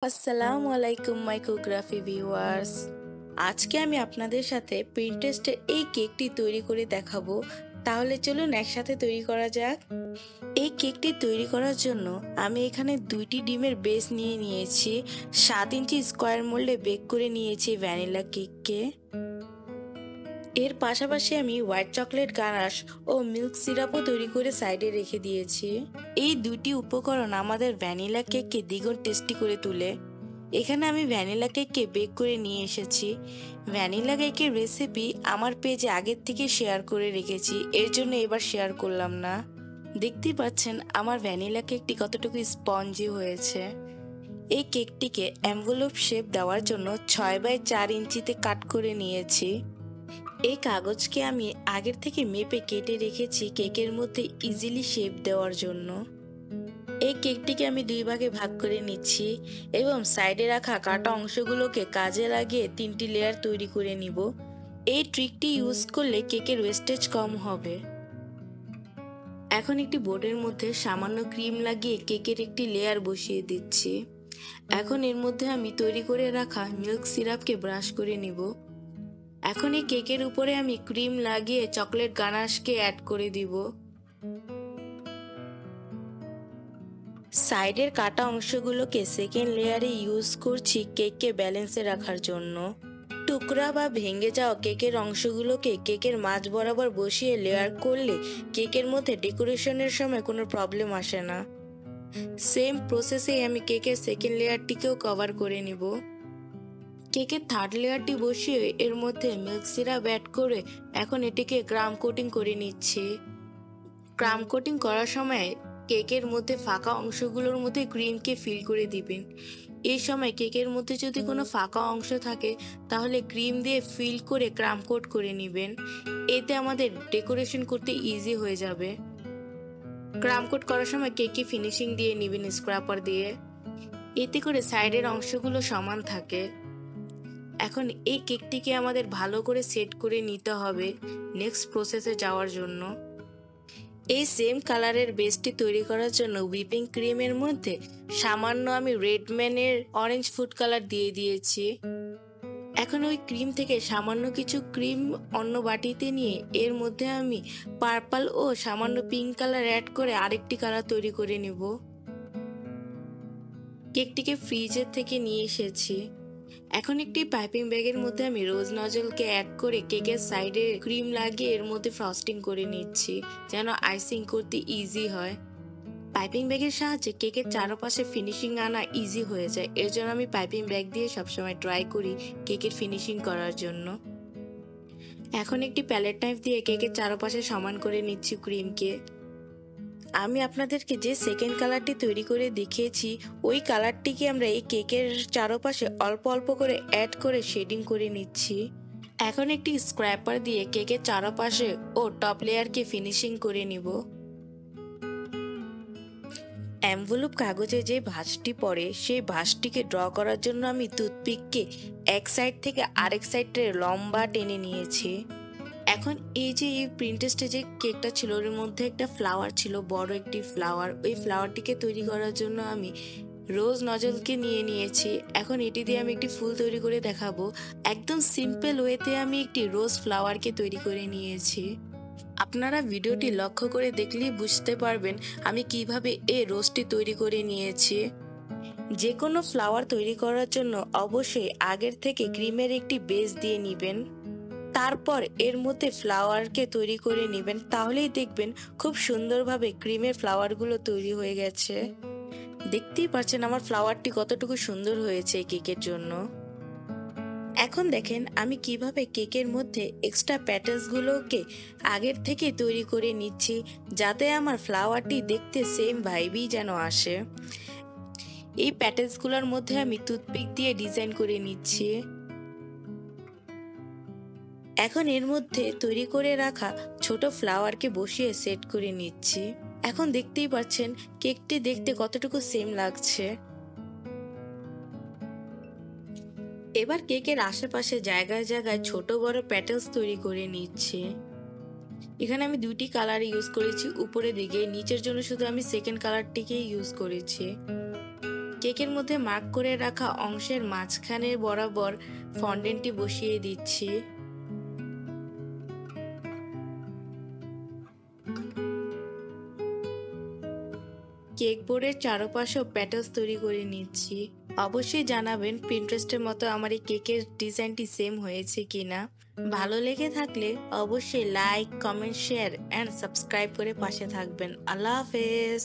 আসসালামু আলাইকুম মাইক্রোগ্রাফি ভিউয়ার্স। আজকে আমি আপনাদের সাথে প্রিন্টেস্টের এই কেকটি তৈরি করে দেখাবো। তাহলে চলুন একসাথে তৈরি করা যাক। এই কেকটি তৈরি করার জন্য আমি এখানে 2টি ডিমের বেস নিয়ে নিয়েছি। 7 ইঞ্চি স্কোয়ার মোল্ডে বেক করে নিয়েছি ভ্যানিলা কেককে। এর পাশাপাশি আমি হোয়াইট চকলেট গানাশ ও মিল্ক সিরাপও তৈরি করে সাইডে রেখে দিয়েছি। এই দুটি উপকরণ আমাদের ভ্যানিলা কেককে দ্বিগুণ টেস্টি করে তোলে। এখানে আমি ভ্যানিলা কেককে বেক করে নিয়ে এসেছি। ভ্যানিলা কেকের রেসিপি আমার পেজে আগের থেকে শেয়ার করে রেখেছি, এর জন্য এবার শেয়ার করলাম না। দেখতেই পাচ্ছেন আমার ভ্যানিলা কেকটি কতটুকু স্পঞ্জি হয়েছে। এই কেকটিকে এনভেলপ শেপ দেওয়ার জন্য 6x4 ইঞ্চিতে কাট করে নিয়েছি। এই কাগজকে আমি আগের থেকে মেপে কেটে রেখেছি কেকের মধ্যে ইজিলি শেপ দেওয়ার জন্য। এই কেকটিকে আমি 2 ভাগে ভাগ করে নিচ্ছি এবং সাইডে রাখা কাটা অংশগুলোকে কাজে লাগিয়ে 3টি লেয়ার তৈরি করে নিব। এই ট্রিকটি ইউজ করলে কেকের ওয়েস্টেজ কম হবে। এখন একটি বোর্ডের মধ্যে সামান্য ক্রিম লাগিয়ে কেকের একটি লেয়ার বসিয়ে দিচ্ছি। এখন এর মধ্যে আমি তৈরি করে রাখা মিল্ক সিরাপকে ব্রাশ করে নিব। এখন এই কেকের উপরে আমি ক্রিম লাগিয়ে চকলেট গানাশকে অ্যাড করে দিব। সাইডের কাটা অংশগুলোকে সেকেন্ড লেয়ারে ইউজ করছি কেককে ব্যালেন্সে রাখার জন্য। টুকরা বা ভেঙে যাওয়া কেকের অংশগুলোকে কেকের মাঝ বরাবর বসিয়ে লেয়ার করলে কেকের মধ্যে ডেকোরেশনের সময় কোনো প্রবলেম আসে না। সেম প্রসেসেই আমি কেকের সেকেন্ড লেয়ারটিকেও কভার করে নিব। কেকের থার্ড লেয়ারটি বসিয়ে এর মধ্যে মিল্ক সিরাপ অ্যাড করে এখন এটিকে ক্রাম কোটিং করে নিচ্ছি। ক্রাম কোটিং করার সময় কেকের মধ্যে ফাঁকা অংশগুলোর মধ্যে ক্রিমকে ফিল করে দিবেন। এই সময় কেকের মধ্যে যদি কোনো ফাঁকা অংশ থাকে তাহলে ক্রিম দিয়ে ফিল করে ক্রাম কোট করে নেবেন। এতে আমাদের ডেকোরেশন করতে ইজি হয়ে যাবে। ক্রাম কোট করার সময় কেকে ফিনিশিং দিয়ে নেবেন স্ক্রাপার দিয়ে, এতে করে সাইডের অংশগুলো সমান থাকে। এখন এই কেকটিকে আমাদের ভালো করে সেট করে নিতে হবে নেক্সট প্রসেসে যাওয়ার জন্য। এই সেম কালারের বেসটি তৈরি করার জন্য হুইপিং ক্রিমের মধ্যে সামান্য আমি রেডম্যানের অরেঞ্জ ফুড কালার দিয়ে দিয়েছি। এখন ওই ক্রিম থেকে সামান্য কিছু ক্রিম অন্য বাটিতে নিয়ে এর মধ্যে আমি পার্পল ও সামান্য পিঙ্ক কালার অ্যাড করে আরেকটি কালার তৈরি করে নিব। কেকটিকে ফ্রিজের থেকে নিয়ে এসেছি। এখন একটি পাইপিং ব্যাগের মধ্যে আমি রোজ নজলকে অ্যাড করে কেকের সাইডে ক্রিম লাগিয়ে এর মধ্যে ফ্রস্টিং করে নিচ্ছি যেন আইসিং করতে ইজি হয়। পাইপিং ব্যাগের সাহায্যে কেকের চারপাশে ফিনিশিং আনা ইজি হয়ে যায়, এর জন্য আমি পাইপিং ব্যাগ দিয়ে সবসময় ট্রাই করি কেকের ফিনিশিং করার জন্য। এখন একটি প্যালেট নাইফ দিয়ে কেকের চারপাশে সমান করে নিচ্ছি ক্রিমকে। আমি আপনাদেরকে যে সেকেন্ড কালারটি তৈরি করে দেখিয়েছি ওই কালারটিকে আমরা এই কেকের চারপাশে অল্প অল্প করে অ্যাড করে শেডিং করে নিচ্ছি। এখন একটি স্ক্র্যাপার দিয়ে কেকের চারপাশে ও টপ লেয়ারকে ফিনিশিং করে নিব। এনভেলপ কাগজে যে ভাঁজটি পড়ে সেই ভাঁজটিকে ড্র করার জন্য আমি টুথপিককে এক সাইড থেকে আরেক সাইডে লম্বা টেনে নিয়েছি। এখন এই যে এই প্রিন্টেস্টে যে কেকটা ছিল ওর মধ্যে একটা ফ্লাওয়ার ছিল, বড় একটি ফ্লাওয়ার। ওই ফ্লাওয়ারটিকে তৈরি করার জন্য আমি রোজ নজলকে নিয়ে নিয়েছি। এখন এটি দিয়ে আমি একটি ফুল তৈরি করে দেখাবো। একদম সিম্পল ওয়েতে আমি একটি রোজ ফ্লাওয়ারকে তৈরি করে নিয়েছি। আপনারা ভিডিওটি লক্ষ্য করে দেখলেই বুঝতে পারবেন আমি কিভাবে এই রোজটি তৈরি করে নিয়েছি। যে কোনো ফ্লাওয়ার তৈরি করার জন্য অবশ্যই আগের থেকে ক্রিমের একটি বেস দিয়ে নেবেন, তারপর এর মধ্যে ফ্লাওয়ারকে তৈরি করে নেবেন, তাহলেই দেখবেন খুব সুন্দরভাবে ক্রিমের ফ্লাওয়ারগুলো তৈরি হয়ে গেছে। দেখতেই পাচ্ছেন আমার ফ্লাওয়ারটি কতটুকু সুন্দর হয়েছে কেকের জন্য। এখন দেখেন আমি কিভাবে কেকের মধ্যে এক্সট্রা প্যাটার্নসগুলোকে আগের থেকে তৈরি করে নিচ্ছি যাতে আমার ফ্লাওয়ারটি দেখতে সেম ভাইবই যেন আসে। এই প্যাটার্নসগুলোর মধ্যে আমি টুথপিক দিয়ে ডিজাইন করে নিচ্ছি। এখন এর মধ্যে তৈরি করে রাখা ছোট ফ্লাওয়ারকে বসিয়ে সেট করে নিচ্ছি। এখন দেখতেই পাচ্ছেন কেকটি দেখতে কতটুকু সেম লাগছে। এবার কেকের আশেপাশে জায়গায় জায়গায় ছোট বড় প্যাটার্নস তৈরি করে নিচ্ছি। এখানে আমি 2টি কালার ইউজ করেছি উপরের দিকে, নিচের জন্য শুধু আমি সেকেন্ড কালারটিকে ইউজ করেছি। কেকের মধ্যে মার্ক করে রাখা অংশের মাঝখানে বরাবর ফন্ডেন্টটি বসিয়ে দিচ্ছি। কেক বোর্ডের চারপাশেও প্যাটার্স তৈরি করে নিচ্ছি। অবশ্যই জানাবেন পিন্টারেস্টের মতো আমার এই কেকের ডিজাইনটি সেম হয়েছে কিনা। ভালো লেগে থাকলে অবশ্যই like, comment, share and subscribe করে পাশে থাকবেন। আল্লাহ হাফেজ।